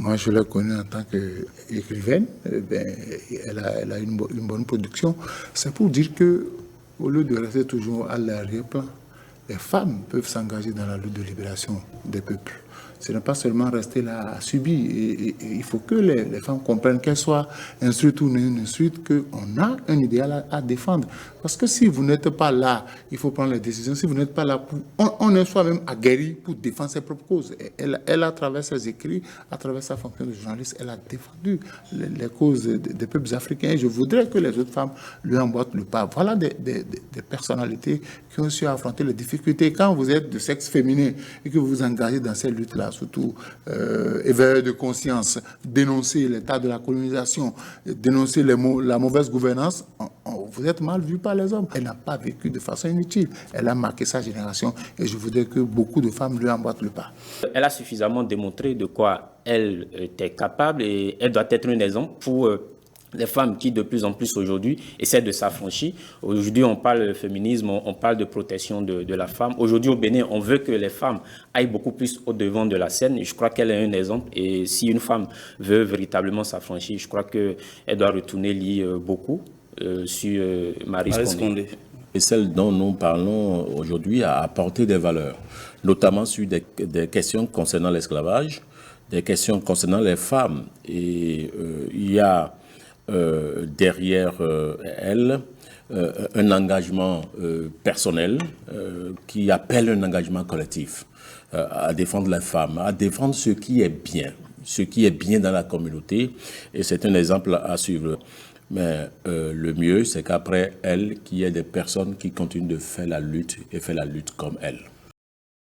Moi, je la connais en tant qu'écrivaine. Elle a une bonne production. C'est pour dire que, au lieu de rester toujours à l'arrière-plan, les femmes peuvent s'engager dans la lutte de libération des peuples. Ce n'est pas seulement rester là à subir. Et il faut que les femmes comprennent, qu'elles soient instruites ou non instruites, qu'on a un idéal à défendre. Parce que si vous n'êtes pas là, il faut prendre les décisions. Si vous n'êtes pas là, on est soi-même aguerri pour défendre ses propres causes. Elle, à travers ses écrits, à travers sa fonction de journaliste, elle a défendu les causes des peuples africains. Et je voudrais que les autres femmes lui emboîtent le pas. Voilà des personnalités qui ont su affronter les difficultés. Quand vous êtes de sexe féminin et que vous vous engagez dans ces luttes-là, surtout éveil de conscience, dénoncer l'état de la colonisation, dénoncer la mauvaise gouvernance, vous êtes mal vu par les hommes. Elle n'a pas vécu de façon inutile. Elle a marqué sa génération et je voudrais que beaucoup de femmes lui emboîtent le pas. Elle a suffisamment démontré de quoi elle était capable et elle doit être un exemple pour les femmes qui de plus en plus aujourd'hui essaient de s'affranchir. Aujourd'hui, on parle de féminisme, on parle de protection de la femme. Aujourd'hui, au Bénin, on veut que les femmes aillent beaucoup plus au devant de la scène. Et je crois qu'elle est un exemple. Et si une femme veut véritablement s'affranchir, je crois qu'elle doit retourner lire beaucoup sur Marie Scondé. Et celle dont nous parlons aujourd'hui a apporté des valeurs, notamment sur des questions concernant l'esclavage, des questions concernant les femmes. Et il y a derrière elle un engagement personnel qui appelle un engagement collectif à défendre les femmes, à défendre ce qui est bien dans la communauté, et c'est un exemple à suivre. Mais le mieux, c'est qu'après elle, qu'il y ait des personnes qui continuent de faire la lutte et faire la lutte comme elle.